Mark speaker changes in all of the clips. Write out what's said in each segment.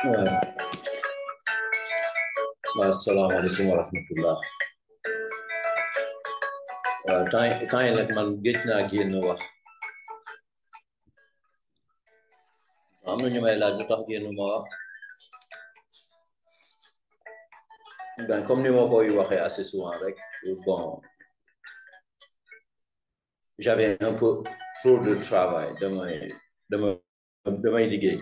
Speaker 1: Ouais. Asalaamaaleykum wa rahmatullah. Temps yi nag man géej naa génn wax am na ñu may laaj lu tax génn ma wax ben comme ni ma koy waxee assez souvent rek bon j'avais un peu trop de travail damay liggéey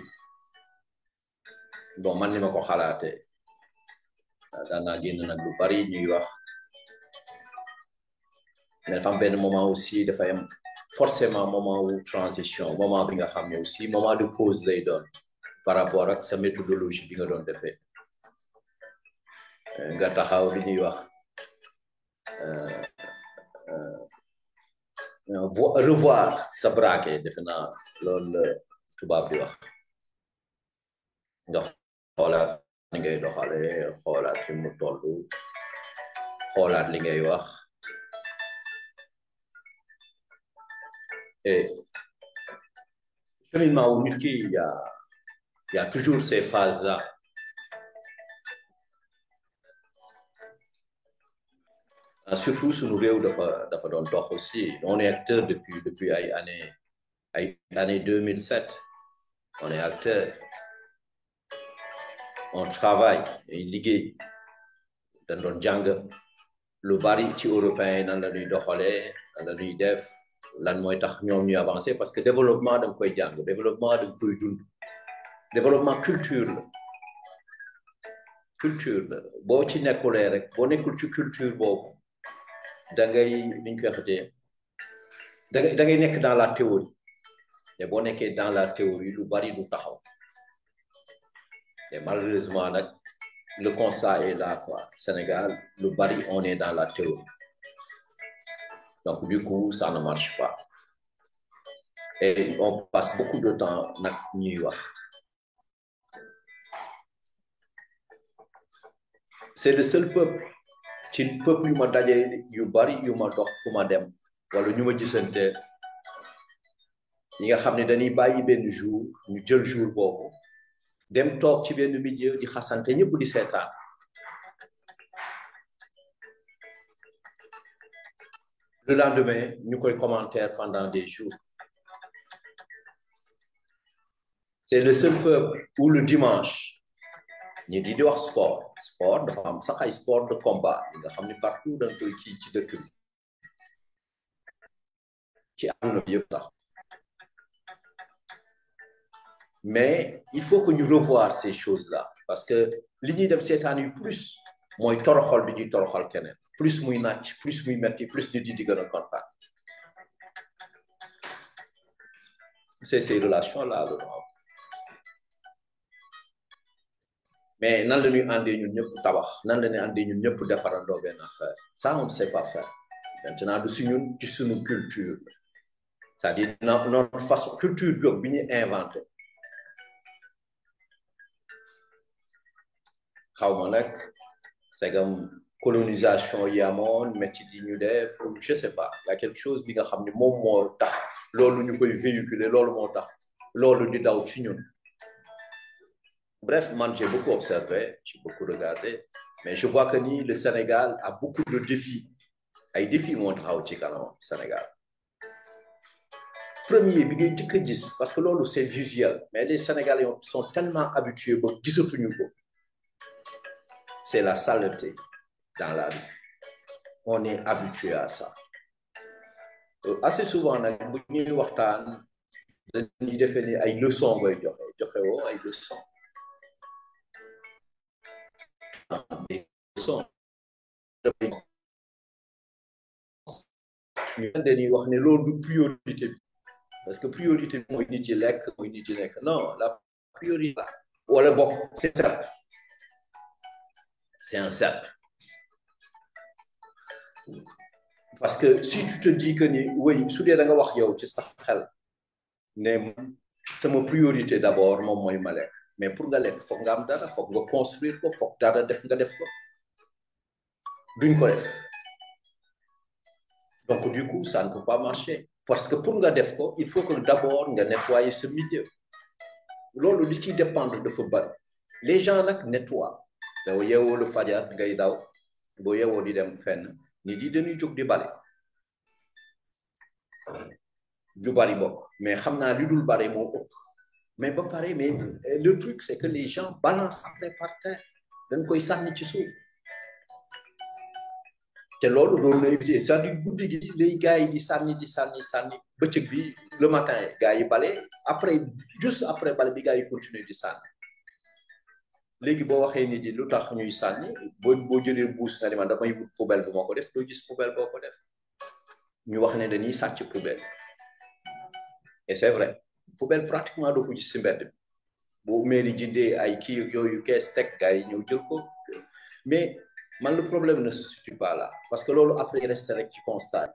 Speaker 1: bon man ni ma ko xalaatee daan naa génn nag lu bari ñuy wax mais dafa am benn moment aussi dafay am forcément moment wu transition moment bi nga xam ne aussi moment de pause lay doon par rapport ak sa méthodologie bi nga doon defee nga taxaw li ñuy wax revoir sa braquet defe naa loolu la tubaab di wax nga xoolaat li ngay doxale xoolaat fi mu toll xoolaat li ngay wax et cheminement wu nit ki y a toujours ces phases là surtout suñu réew dafa doon dox aussi on est acteur depuis ay année 2007 on est acteur on travaille ay liggéey dañ doon jàng lu bari ci européens yi nan la ñuy doxalee nan la ñuy def lan mooy tax ñoom ñu avancer parce que développement da nga koy jàng développement da nga koy dund développement culture la boo ci nekkulee rek boo nekkul ci culture boobu da ngay ni ñu koy waxatee da ngay nekk dans la théorie te boo nekkee dans la théorie lu bari du taxaw et malheureusement nag le constat est là quoi Sénégal lu bari on est dans la théorie donc du coup ça ne marche pas et on passe beaucoup de temps nag ñuy wax c'est le seul peuple ci peuple yu ma daje yu bari yu ma dox fu ma dem wala ñu ma gisante ñi nga xam ne dañuy bàyyi benn jour ñu jël jour boobu dem toog ci benn milieu di xasante ñëpp di seetaan le lendemain ñu koy commentaire pendant des jours c'est le seul peuple où le dimanche ñi di wax sport dafa am sax ay sport de combat yi nga xam ne partout dañ koy ci dëkk bi ci àdduna bi yëpp sax mais il faut que ñu revoir ces choses-là parce que li ñuy dem seetaan yu plus mooy toroxal bi ñuy toroxal keneen plus muy nàcc plus muy metti plus nit yi di gën a kontaan c'est ces relations-là la am mais nan la ñuy àndee ñun ñëpp tabax nan la ñuy àndee ñun ñëpp defarandoo benn affaire ça on ne sait pas faire maintenant du si ñun ci suñu culture c'est-à-dire notre façon culture biog bi ñuy inventé xaw ma nag segam colonisation yi amoon métti yi ñu def je sais pas y a quelque chose bi nga xam ne moom moo tax loolu ñu koy véhiculer loolu moo tax loolu di daw ci ñun bref man j'ai beaucoup observé j'ai beaucoup regardé mais je vois que ni le Sénégal a beaucoup de défis ay défis moo taxaw ci kanam Sénégal premier bi ngay jëkk a gis parce que loolu c'est visuel mais les Sénégalais sont tellement habitués ba gisatuñu ko c'est la saleté dans la rue on est habitué à ça assez souvent nag bu ñuy waxtaan dañuy defee ni ay leçons ngay joxe woo ay leçons ñu dañuy wax ne loolu du priorité bi parce que priorité bi mooy nit yi lekk mooy nit yi nekk non la priorité wala bokk c'est cercle c'est un cercle parce que si tu te dis que ni oui su dee da nga wax yow ci sa xel ne sama priorité d'abord moom mooy ma lekk mais pour nga lekk foog nga am dara foog nga construire ko foog dara def nga def ko duñ ko def donc du coup ça ne peut pas marcher parce que pour nga def ko il faut que d'abord nga nettoyer ce milieu loolu li ciy dépendre dafa bari les gens nag nettoient daw yeewoo lu fajar ngay daw boo yeewoo di dem fenn nit yi dañuy jóg di bale du bari bokk mais xam naa li dul bari moo ëpp mais ba pare mais le truc c'est que les gens balancent après par terre dañ koy sànni ci suuf te loolu doon na éviter c'est-à-dire guddi gi les gars yi di sànni bëccëg bi le matin gars yi bale après juste après bale bi gars yi continuer di sànni léegi boo waxee nit yi lu tax ñuy sànni boo jëlee buus nga ni man damay wut poubelle bu ma ko def doo gis poubelle boo ko def ñu wax ne dañuy sàcc poubelle et c'est vrai poubelle pratiquement doo ko gis si mbedd bi boo mairie jëndee ay kii yooyu kees teg gars yi ñëw jël ko mais man le problème ne se situe pas là parce que loolu après reste rek ci constat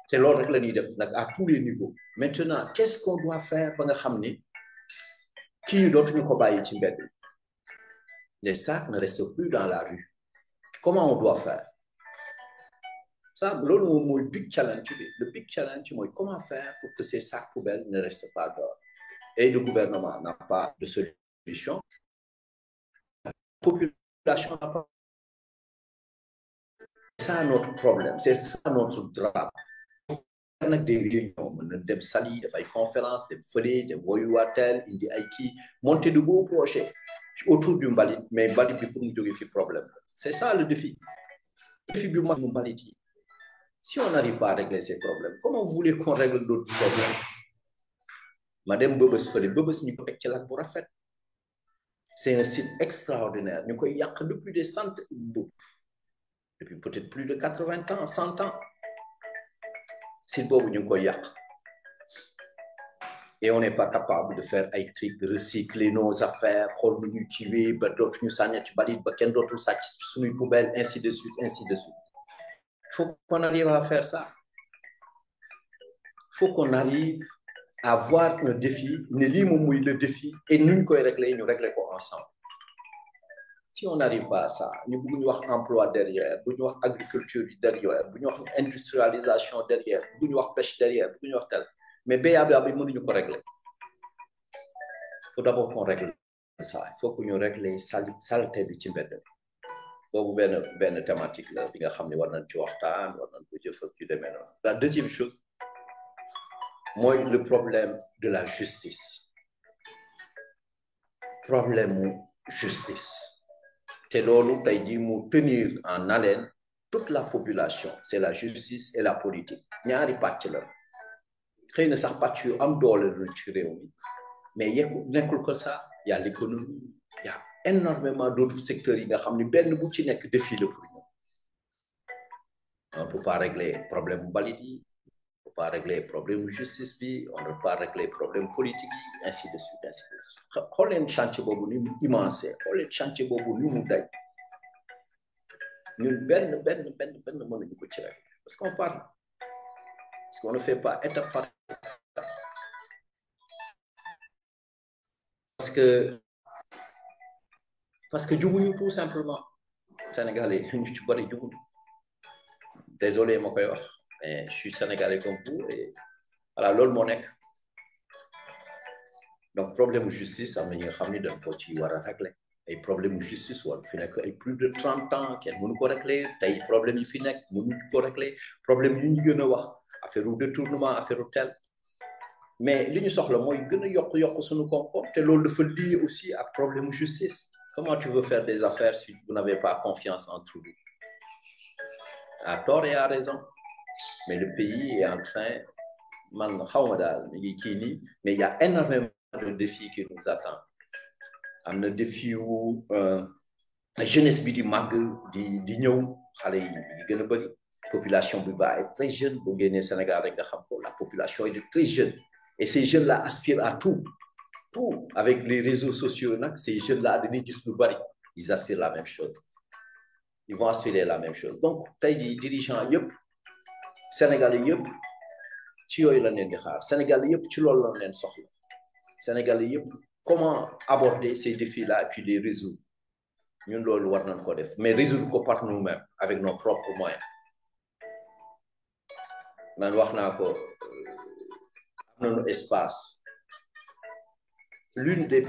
Speaker 1: te loolu rek la ñuy def nag à tous les niveaux maintenant qu'est-ce qu'on doit faire ba nga xam ni kii dootuñu ko bàyyi ci mbedd bi les sacs ne restent plus dans la rue comment on doit faire ça loolu moom mooy big challenge bi le big challenge mooy comment faire pour que ces sacs poubelles ne restent pas dehors et le gouvernement n'a pas de solution la population n'a pas. C'est ça notre problème c'est ça notre drame nag des réunions mën na dem Saly def ay conférence dem fële dem woyuwaatel indi ay kii monter de beaux projets autour du mbalit mais mbalit bi pour mu jóge fi problème c'est ça le défi bi mag mu mbalit yi si on n'arrive pas à régler ces problèmes comment vous voulez qu'on règle d'autres problèmes ma dem Bëbës fële Bëbës ñu ko teg ci lac bu rafet c'est un site extraordinaire ñu koy yàq depuis des centaines depuis peut-être plus de 80 ans 100 ans site boobu ñu ngi koy yàq et on n'est pas capable de faire ay trucs recycler nos affaires xool nu ñuy kiiwee ba dootuñu sànni ci balit ba kenn dootul sàcc suñuy poubelle ainsi de suite il faut qu'on arrive à faire ça il faut qu'on arrive à avoir un défi ne lii moom muy le défi et nu ñu koy régler ñu régler ko ensemble si on n'arrive pas à ça ñu bëgg ñu wax emploi derrière bu ñu wax agriculture derrière bu ñu wax industrialisation derrière bu ñu wax pêche derrière bu ñu wax tel mais béykat bi mënuñu ko régler il faut d'abord qu'on règle ça il faut que ñu régler saleté bi ci mbedd boobu benn thématique la bi nga xam ne war nañ ci waxtaan war nañ ko jëf ak ci demee noonu la deuxième chose mooy le problème de la justice te loolu tey jii mu tenir en haleine toute la population c'est la justice et la politique ñaari pàcc la xëy na sax pàcc yu am doole lu ci réew mi mais nekkul ko ça y a l'économie y a énormément d'autres secteurs yi nga xam ne benn bu ci nekk défi la pour ñoom on ne peut pas régler problème mbalit yi on ne peut pas régler problème justice bi on ne peut pas régler problème politique yi ainsi de suite xool leen chantier boobu ni mu immense xool leen chantier boobu ni mu day ñun benn mënuñu ko ci rek parce qu'on parle parce qu'on ne fait pas étape par étape parce que jubuñu tout simplement Sénégalais ñu ci bari jubuñu désolé ma koy wax mais je suis sénégalais comme vous et voilà loolu moo nekk donc problème justice am na ñi nga xam ni dañ ko ci war a régler ay problème justice war fi nekk ay plus de 30 ans kenn mënu ko régler tey problème yi fi nekk mënuñu ko régler problème yi ñu gën a wax affaire u détournement affaire u tel mais li ñu soxla mooy gën a yokk suñu koom-koom te loolu dafa lié aussi ak problème justice comment tu veux faire des affaires si vous n'avez pas confiance entre vous à tort et à raison mais le pays est en train man xaw ma daal mi ngi kii nii mais il y a énormément de défis qui nous attendent am na défi wu jeunesse bi di màgg di ñëw xale yi ñu gën a bëri population bi ba est très jeune boo génnee Sénégal rek nga xam ko la population est très jeune et ces jeunes là aspirent à tout avec les réseaux sociaux nag ces jeunes là dañuy gis lu bëri ils aspirent la même chose ils vont aspirer la même chose donc tey jii dirigeants yëpp Sénégalais yëpp ci yooyu la leen di xaar Sénégalais yëpp ci loolu la leen soxla Sénégalais yëpp comment aborder ces défis-là et puis les résoudre ñun loolu war nañ ko def mais résoudre ko par nous-mêmes avec nos propres moyens man wax naa ko am nañu espace l'une des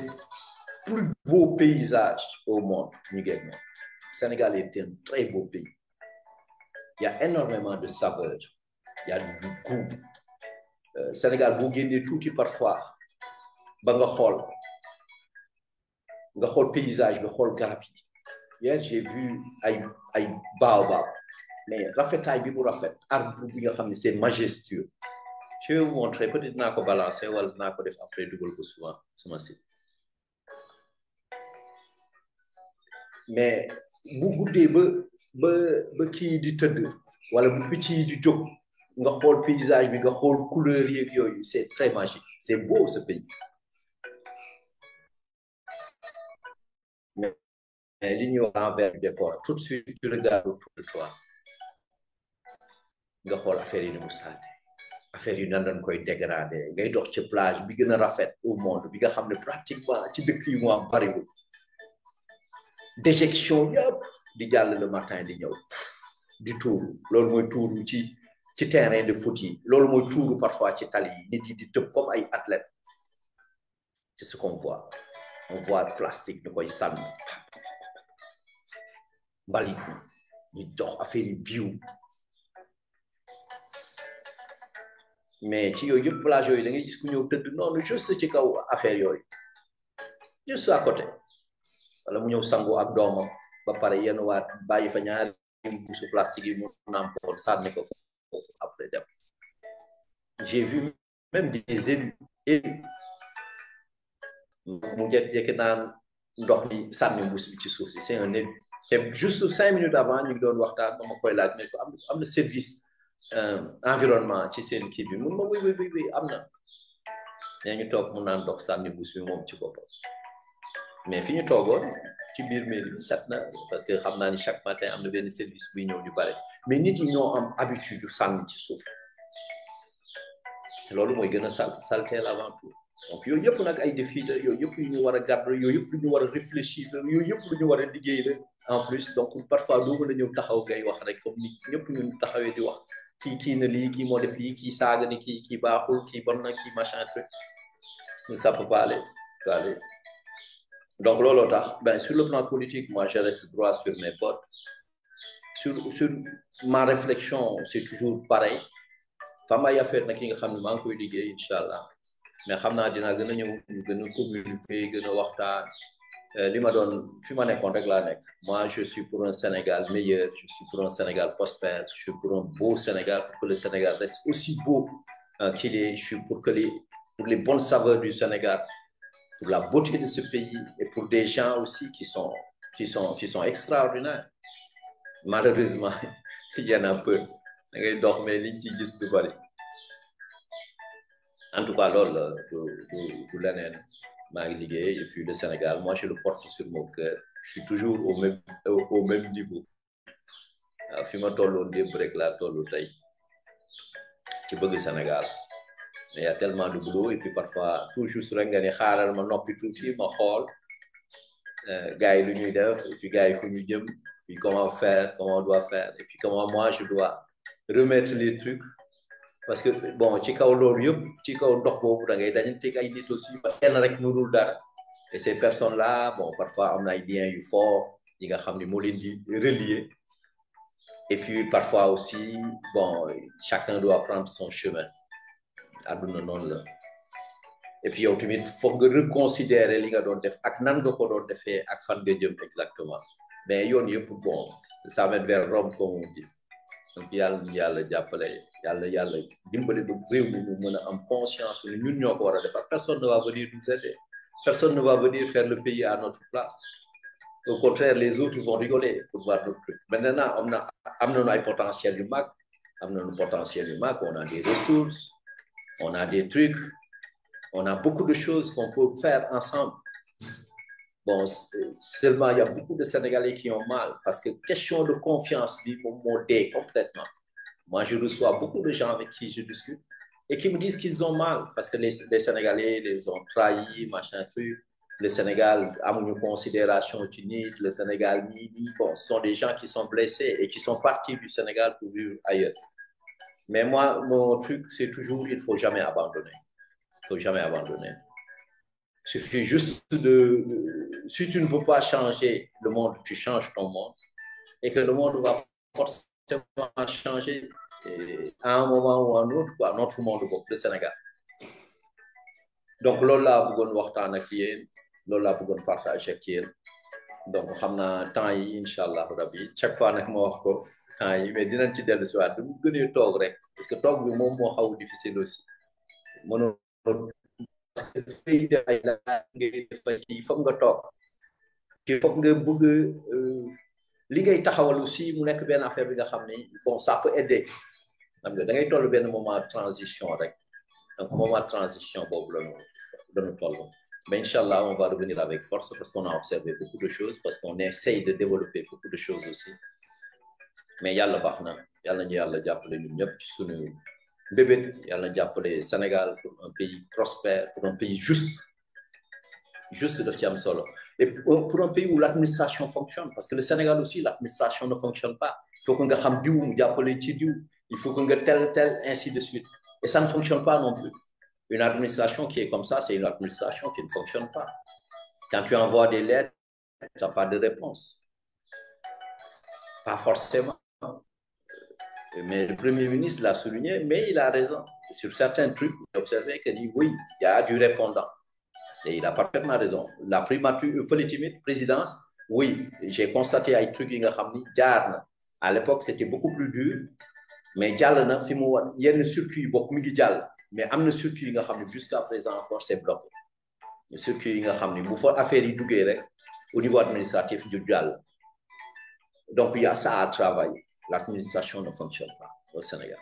Speaker 1: plus beau paysage au monde. Le Sénégal est un très beau pays. Il y a énormément de saveurs. Il y a du goût. Sénégal, vous gagnez tout parfois. Nga xool paysage nga xool garab yi. Hier j'ai vu ay baobab mais rafetaay bi bu rafet arbre bi nga xam ne c'est majestueux. Je vais vous montrer peut-être naa ko balancer wala naa ko def après dugal ko souvent sama site. Mais bu guddee ba kii di tëdd wala bu picc yi di jóg nga xool paysage bi nga xool couleur yeeg yooyu c'est très magique. C'est beau ce pays. Mais li ñuy wax envers le décor tout de suite tu regardes autour de toi nga xool affaire yi ni mu salte affaire yi nan lañ koy dégradé ngay dox ci plage bi gën a rafet au monde bi nga xam ne pratiquement ci dëkk yi mu am bariwul déjection yëpp di jàll le matin di ñëw di tuuru loolu mooy tuuru ci terrain de foot yi loolu mooy tuuru parfois ci tali yi nit yi di tëb comme ay athlètes c'est ce qu'on voit on voit plastique ñu koy sànni mbalit ñu dox affaire yi biiw mais ci yooyu yëpp plage yooyu da ngay gis ku ñëw tëdd noonu juste ci kaw affaire yooyu juste à côté wala mu ñëw sangu ak doomam ba pare yenn waat bàyyi fa ñaari mbuusu plastique yi mu nàmpoon sànni ko foofu après dem. J'ai vu même des élus mu jékki-jékki naan ndox mi sànni mbuus bi ci suuf si c'est un élu te juste 5 minutes avant ñu ngi doon waxtaan ba ma koy laaj ne ko am na service environnement ci seen kii bi mun ma oui am na mais ñu toog mu naan ndox sànni mbuus bi moom ci boppam mais fi ñu toogoon ci biir mairie bi set na parce que xam naa ni chaque matin am na benn service buy ñëw ñu bare mais nit yi ñoo am habitude yu sànni ci suuf loolu mooy gën a salteel avant tout donc yooyu yëpp nag ay défis la yooyu yëpp yu ñu war a gàddu yooyu yëpp lu ñu war a réfléchir la yooyu yëpp lu ñu war a liggéey la en plus donc parfois doo mën a ñëw taxaw ngay wax rek comme ni ñëpp ñun taxawee di wax kii na lii kii moo def lii kii saaga ni kii baaxul kii bon na kii machin truc ça peut pas aller donc looloo tax ben sur le plan politique moi je reste droit sur mes bottes sur ma réflexion c'est toujours pareil fam ay affaire nag ki nga xam ne maa ngi koy liggéey incha allah mais xam naa dinaa gën a ñëw gën a communiquer gën a waxtaan li ma doon fi ma nekkoon rek laa nekk moi je suis pour un Sénégal meilleur je suis pour un Sénégal prospère je suis pour un beau Sénégal pour que le Sénégal reste aussi beau qu'il est je suis pour les bonnes saveurs du Sénégal pour la beauté de ce pays et pour des gens aussi qui sont extraordinaires malheureusement il y en a peu da ngay dox mais liñ ciy gis du bari en tout cas loolu la du leneen maa ngi liggéey et puis le Sénégal moi je le porte sur mon cœur je suis toujours au même niveau waaw fi ma tolloon démb rek laa tollu tey ci bëgg Sénégal mais il y a tellement de boulot et puis parfois tout juste rek nga ne xaaral ma noppi tuuti ma xool gars yi lu ñuy def et puis gars yi fu ñu jëm puis comment faire comment on doit faire et puis comment moi je dois remettre les trucs parce que bon ci kaw loolu yëpp ci kaw ndox boobu da ngay dañu teg ay nit aussi parce que kenn rek nurul dara et ces personnes là bon parfois am na ay liens yu fort yi nga xam ne moo leen di relier et puis parfois aussi bon chacun doit prendre son chemin àdduna noonu la et puis yow tamit foog nga reconsidérer li nga doon def ak nan nga ko doon defee ak fan nga jëm exactement mais yoon yëpp bon ça mène vers Rome comme on dit donc yàlla jàppale yàlla dimbali ba réew mi ñu mën a am conscience ne ñun ñoo ko war a defar personne ne va venir nous aider personne ne va venir faire le pays à notre place au contraire les autres vont rigoler pour voir notre truc maintenant am nañu ay potentiel yu mag on a des ressources on a des trucs on a beaucoup de choses qu'on peut faire ensemble bon seulement il y a beaucoup de Sénégalais qui ont mal parce que question de confiance bi moom moo dee complètement moi je reçois beaucoup de gens avec qui je discute et qui me disent qu'ils ont mal parce que les Sénégalais les ont trahis machin truc le Sénégal amuñu considération ci nit le Sénégal nii bon ce sont des gens qui sont blessés et qui sont partis du Sénégal pour vivre ailleurs mais moi mon truc c'est toujours il faut jamais abandonner Il suffit juste si tu ne peux pas changer le monde, tu changes ton monde. Et que le monde va forcément changer à un moment ou à un autre, quoi, notre monde, le Sénégal. Donc, loolu laa bëggoon waxtaan ak yéen loolu laa bëggoon partager ak yéen donc xam naa temps yi incha allah rabbi chaque fois nag ma wax ko temps yi mais dinañ ci dellu si waat du gënee toog rek parce que toog bi moom moo xaw difficile aussi mënoo parce que dafay def ay la ngay def kii foog nga toog ci foog nga bëgg li ngay taxawal aussi mu nekk benn affaire bi nga xam ne bon ça peut aider xam nga da ngay toll benn moment de transition rek donc moment de transition boobu la ñu toll mais Inch'Allah on va revenir avec force parce qu'on a observé beaucoup de choses parce qu'on essaye de développer beaucoup de choses aussi mais yàlla baax na yàlla ñu yàlla jàppale ñun ñëpp ci suñu mbébét yàlla jàppale Sénégal pour un pays prospère pour un pays juste daf ci am solo et pour un pays où l'administration fonctionne parce que le Sénégal aussi l'administration ne fonctionne pas il faut que nga xam diw mu jàppale ci diw il faut que nga tel ainsi de suite et ça ne fonctionne pas non plus une administration qui est comme ça c'est une administration qui ne fonctionne pas quand tu envoies des lettres tu n'as pas de réponse pas forcément mais le Premier ministre l'a souligné mais il a raison sur certains trucs j'ai observé que dit oui il y a du répondant et il a parfaitement raison la primature présidence oui j'ai constaté ay trucs yi nga xam ni jaar na à l'époque c'était beaucoup plus dur mais jàll na fi mu war yenn circuit yi bokk mi ngi jàll mais am na circuit yi nga xam ne jusqu'à présent encore c'est bloqué circuit yi nga xam ne bu fa affaire yi duggee rek au niveau administratif du jàll donc il y a ça à travailler l'administration ne fonctionne pas au Sénégal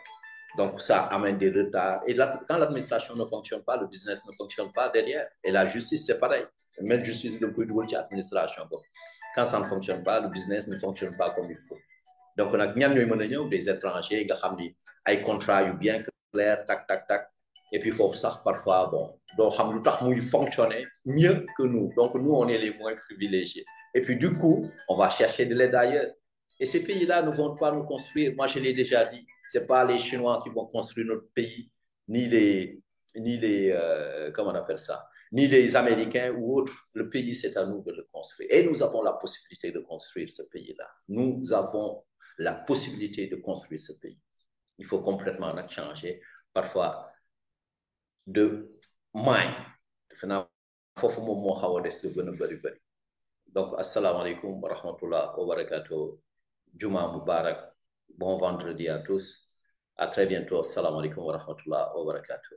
Speaker 1: donc ça amène des retards et quand l'administration ne fonctionne pas le business ne fonctionne pas derrière et la justice c'est pareil même justice da koy dugal ci administration boobu quand ça ne fonctionne pas le business ne fonctionne pas comme il faut donc nag ñan ñooy mën a ñëw des étrangers nga xam ni ay contrats yu bien clair tac et puis foofu sax parfois bon doo xam lu tax muy fonctionner mieux que nous donc nous on est les moins privilégiés et puis du coup on va chercher de l'aide ailleurs et ces pays-là ne vont pas nous construire moi je l'ai déjà dit c'est pas les Chinois qui vont construire notre pays ni les comment on appelle ça ni les Américains ou autres le pays c'est à nous de le construire et nous avons la possibilité de construire ce pays-là nous avons la possibilité de construire ce pays il faut complètement nag changer parfois de mind defe naa foofu moom moo xaw a des lu gën a bëri donc asalaamaaleykum wa rahmatullah wa barakatuh Juma Mubarak bon vendredi à tous à très bientôt asalaamaaleykum wa rahmatullah wa barakatuh